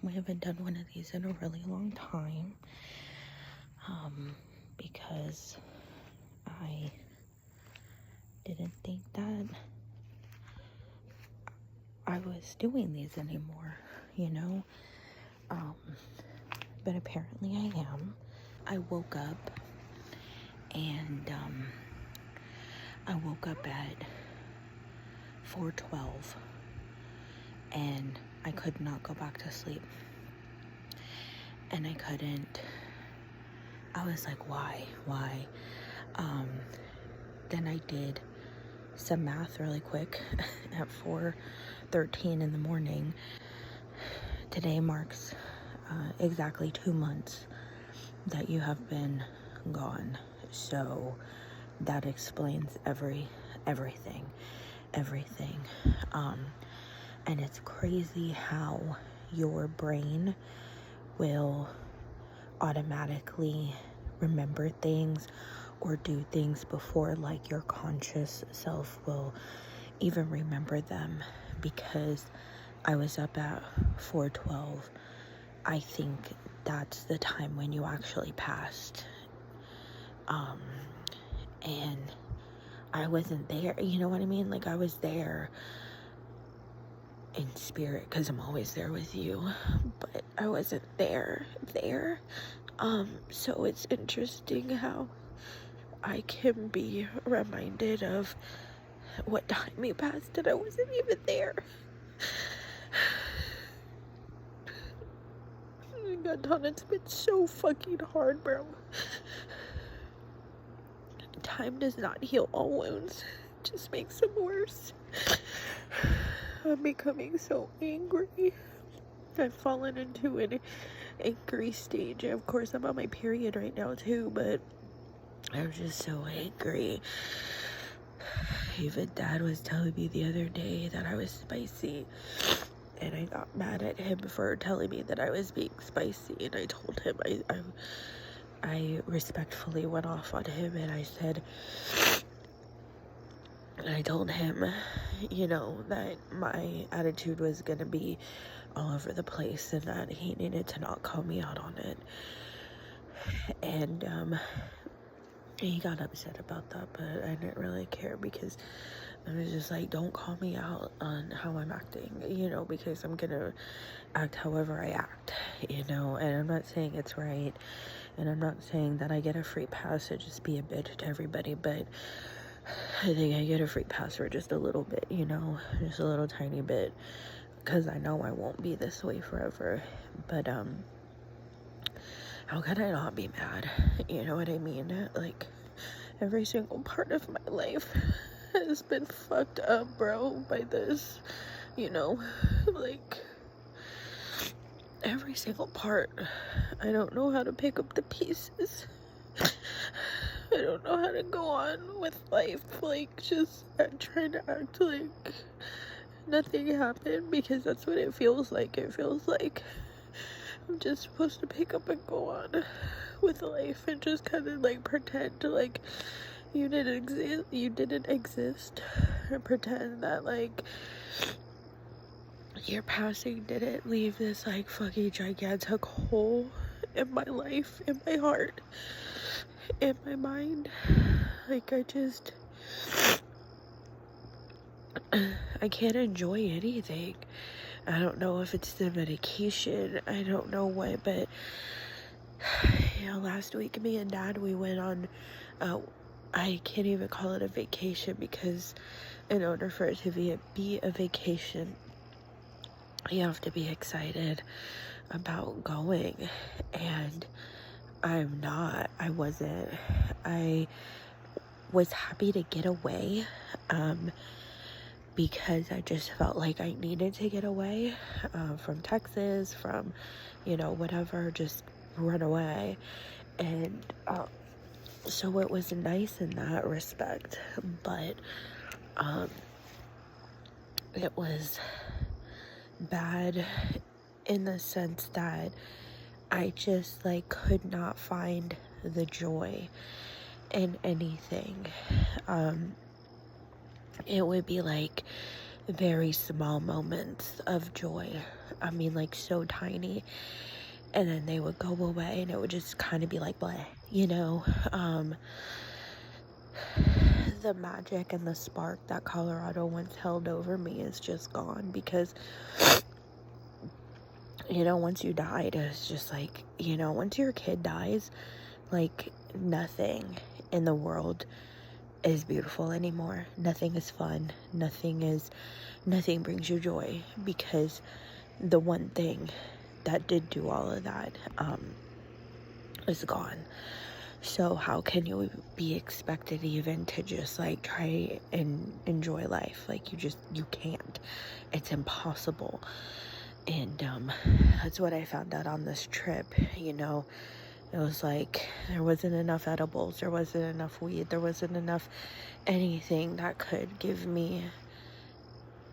We haven't done one of these in a really long time. Because I didn't think that I was doing these anymore, you know? But apparently I am. I woke up and I woke up at 4:12 and I could not go back to sleep. And I couldn't. I was like, why? Then I did some math really quick at 4:13 in the morning. Today marks exactly 2 months that you have been gone. So that explains everything. And it's crazy how your brain will automatically remember things or do things before like your conscious self will even remember them, because I was up at 4:12. I think that's the time when you actually passed. And I wasn't there, you know what I mean? Like, I was there in spirit because I'm always there with you, but I wasn't there. So it's interesting how I can be reminded of what time we passed and I wasn't even there. Oh my God, Donna, it's been so fucking hard, bro. Time does not heal all wounds, it just makes them worse. I'm becoming so angry. I've fallen into an angry stage. Of course, I'm on my period right now too, but I'm just so angry. Even Dad was telling me the other day that I was spicy, and I got mad at him for telling me that I was being spicy, and I told him, I respectfully went off on him, and I told him, you know, that my attitude was gonna be all over the place and that he needed to not call me out on it. And he got upset about that, but I didn't really care because I was just like, don't call me out on how I'm acting, you know, because I'm gonna act however I act, you know. And I'm not saying it's right, and I'm not saying that I get a free pass to just be a bitch to everybody, but I think I get a free pass for just a little bit, you know, just a little tiny bit, because I know I won't be this way forever. But how can I not be mad? You know what I mean? Like, every single part of my life has been fucked up, bro, by this, you know, like, every single part. I don't know how to pick up the pieces. I don't know how to go on with life, like, just trying to act like nothing happened, because that's what it feels like. It feels like I'm just supposed to pick up and go on with life and just kind of like pretend like you didn't exist, and pretend that like your passing didn't leave this like fucking gigantic hole in my life, in my heart, in my mind. Like, I can't enjoy anything. I don't know if it's the medication, I don't know what, but you know, last week me and Dad, we went on, I can't even call it a vacation, because in order for it to be a vacation, you have to be excited about going, and I was happy to get away, because I just felt like I needed to get away from Texas, from, you know, whatever, just run away. And so it was nice in that respect, but it was bad in the sense that I just like could not find the joy in anything. It would be like very small moments of joy. I mean, like, so tiny. And then they would go away and it would just kind of be like, bleh, you know? The magic and the spark that Colorado once held over me is just gone because, you know, once you died, it's just like, you know, once your kid dies, like, nothing in the world is beautiful anymore. Nothing is fun. Nothing brings you joy because the one thing that did do all of that is gone. So how can you be expected even to just like try and enjoy life? Like you can't. It's impossible. And that's what I found out on this trip, you know. It was like there wasn't enough edibles, there wasn't enough weed, there wasn't enough anything that could give me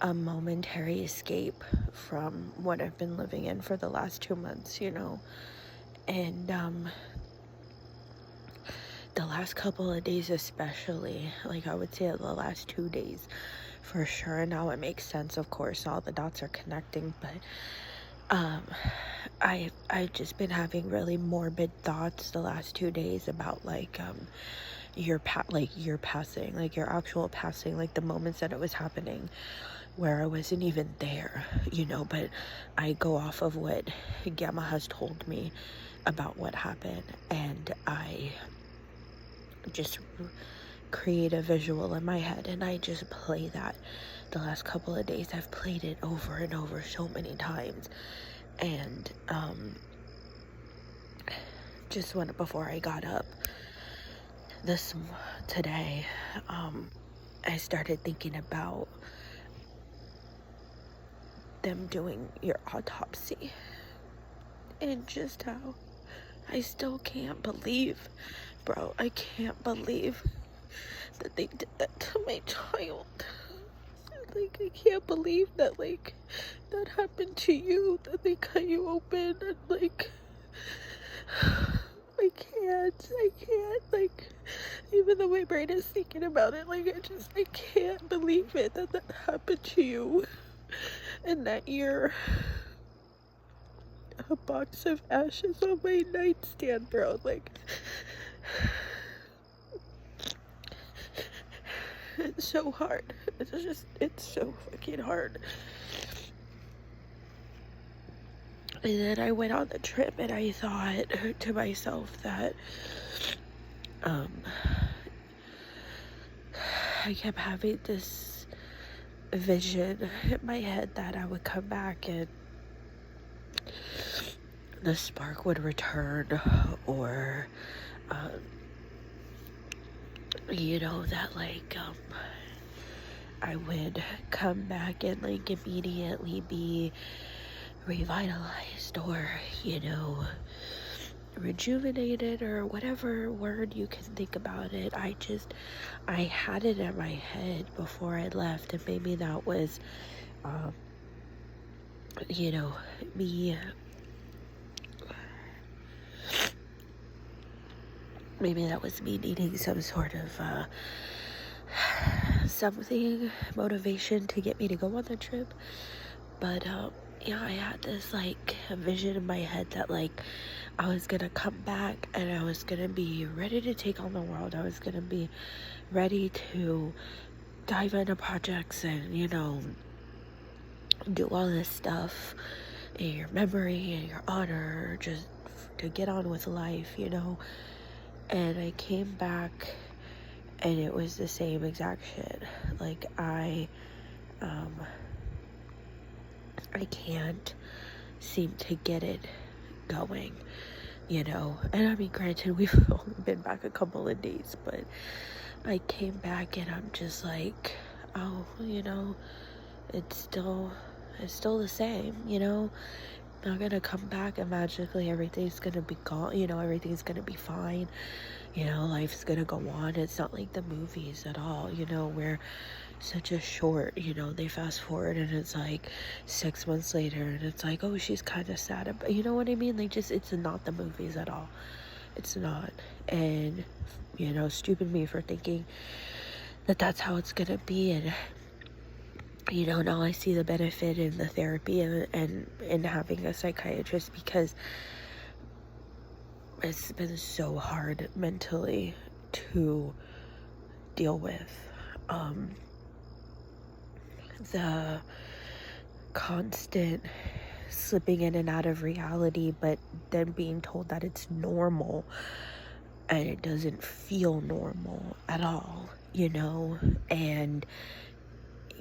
a momentary escape from what I've been living in for the last 2 months, you know. And the last couple of days especially, like I would say the last 2 days for sure. Now it makes sense, of course, all the dots are connecting, but I've just been having really morbid thoughts the last 2 days about like your passing, like your actual passing, like the moments that it was happening where I wasn't even there, you know. But I go off of what Gamma has told me about what happened, and I just create a visual in my head and I just play that. The last couple of days I've played it over and over so many times. And just before I got up today, I started thinking about them doing your autopsy and just how I still can't believe, bro, I can't believe that they did that to my child. Like, I can't believe that, like, that happened to you, that they cut you open, and, like, I can't, like, even though my brain is thinking about it, like, I can't believe it, that happened to you, and that you're a box of ashes on my nightstand, bro, like, it's so hard. It's so fucking hard. And then I went on the trip and I thought to myself that I kept having this vision in my head that I would come back and the spark would return, or you know, that like I would come back and like immediately be revitalized, or you know, rejuvenated, or whatever word you can think about it. I had it in my head before I left, and maybe that was you know, me, maybe that was me needing some sort of something, motivation to get me to go on the trip. But yeah, I had this like vision in my head that like I was gonna come back and I was gonna be ready to take on the world. I was gonna be ready to dive into projects and, you know, do all this stuff in your memory and your honor, just to get on with life, you know. And I came back and it was the same exact shit. Like I can't seem to get it going, you know. And I mean, granted, we've only been back a couple of days, but I came back and I'm just like, oh, you know, it's still the same, you know. Not gonna come back and magically everything's gonna be gone, you know, everything's gonna be fine, you know, life's gonna go on. It's not like the movies at all, you know, where such a short, you know, they fast forward and it's like 6 months later and it's like, oh, she's kind of sad about, you know what I mean? Like, just, it's not the movies at all. It's not. And, you know, stupid me for thinking that that's how it's gonna be. And You know, now I see the benefit in the therapy and in having a psychiatrist, because it's been so hard mentally to deal with. The constant slipping in and out of reality, but then being told that it's normal, and it doesn't feel normal at all, you know, and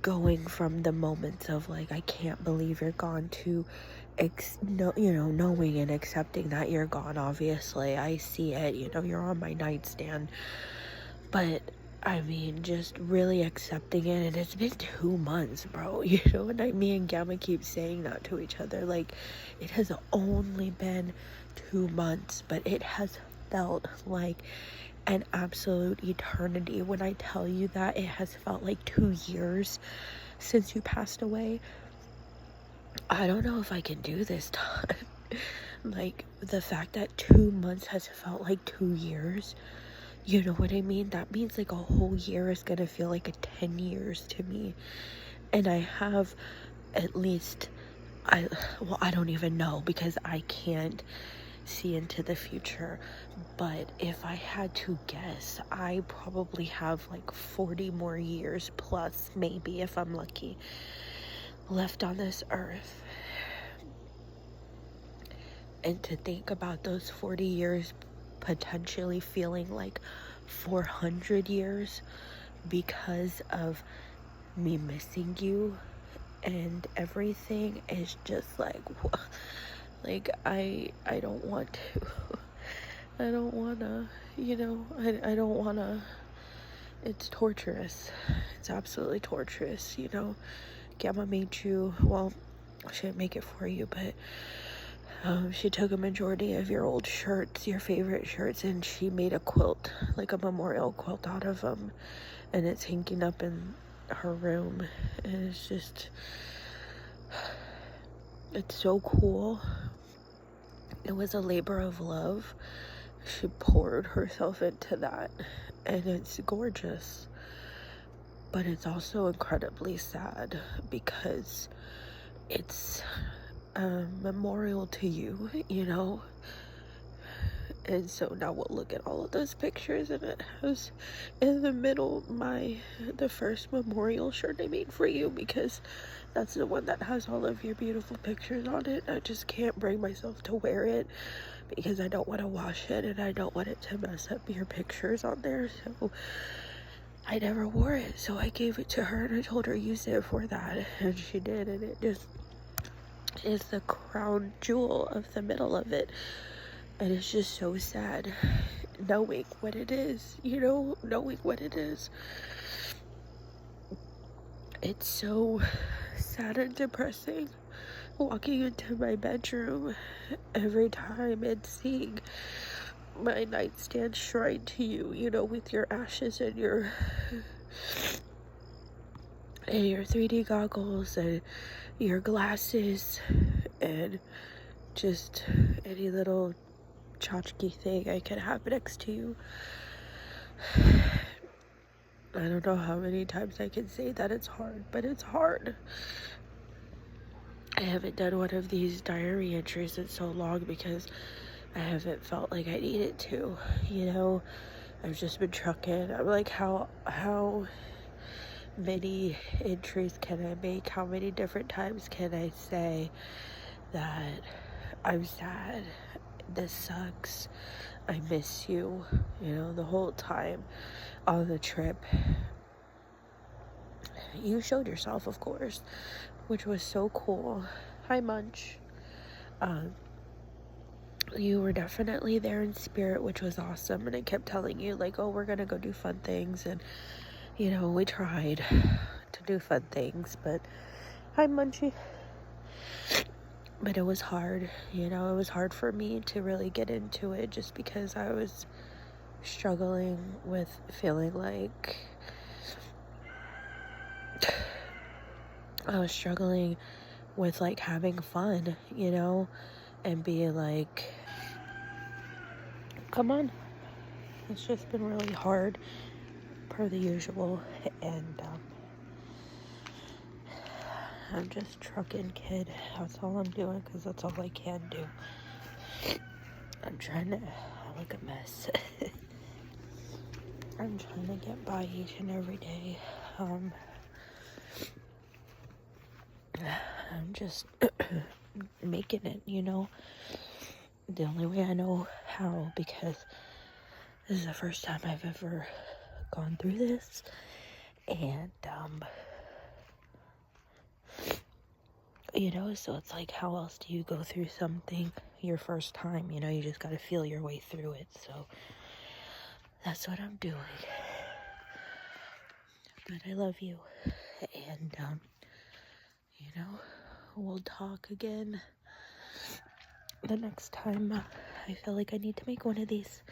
going from the moments of like, I can't believe you're gone, to knowing and accepting that you're gone. Obviously I see it, you know, you're on my nightstand, but I mean, just really accepting it. And it's been 2 months, bro. You know, and me and Gamma keep saying that to each other. Like, it has only been 2 months, but it has felt like an absolute eternity. When I tell you that it has felt like 2 years since you passed away, I don't know if I can do this time. Like, the fact that 2 months has felt like 2 years, you know what I mean? That means like a whole year is gonna feel like 10 years to me. And I have at least, I don't even know, because I can't see into the future. But if I had to guess, I probably have like 40 more years plus, maybe if I'm lucky, left on this earth. And to think about those 40 years potentially feeling like 400 years because of me missing you and everything, is just like, like I don't want to. I don't wanna, you know, I don't wanna. It's torturous. It's absolutely torturous, you know. Gamma made you, well, she didn't make it for you, but she took a majority of your old shirts, your favorite shirts, and she made a quilt, like a memorial quilt out of them, and it's hanging up in her room, and it's just, it's so cool. It was a labor of love. She poured herself into that, and it's gorgeous, but it's also incredibly sad, because it's a memorial to you, you know. And so now we'll look at all of those pictures, and it has in the middle the first memorial shirt I made for you, because that's the one that has all of your beautiful pictures on it. I just can't bring myself to wear it, because I don't want to wash it, and I don't want it to mess up your pictures on there. So I never wore it, so I gave it to her, and I told her use it for that, and she did, and it just is the crown jewel of the middle of it. And it's just so sad knowing what it is, you know, knowing what it is. It's so sad and depressing walking into my bedroom every time and seeing my nightstand shrine to you, you know, with your ashes and your 3D goggles and your glasses and just any little tchotchke thing I could have next to you. I don't know how many times I can say that it's hard, but it's hard. I haven't done one of these diary entries in so long, because I haven't felt like I needed to, you know. I've just been trucking. I'm like, how many entries can I make? How many different times can I say that I'm sad, this sucks, I miss you, you know, the whole time on the trip. You showed yourself, of course, which was so cool. Hi, Munch. You were definitely there in spirit, which was awesome, and I kept telling you, like, oh, we're gonna go do fun things, and, you know, we tried to do fun things, but hi, Munchie. But it was hard, you know, it was hard for me to really get into it, just because I was struggling with feeling like I was struggling with like having fun, you know, and being like, come on. It's just been really hard per the usual, and I'm just trucking, kid. That's all I'm doing, because that's all I can do. I'm trying to look a mess. I'm trying to get by each and every day. I'm just making it, you know, the only way I know how, because this is the first time I've ever gone through this, and, you know, so it's like, how else do you go through something your first time, you know, you just gotta feel your way through it, so that's what I'm doing. But I love you, and, you know, we'll talk again the next time I feel like I need to make one of these.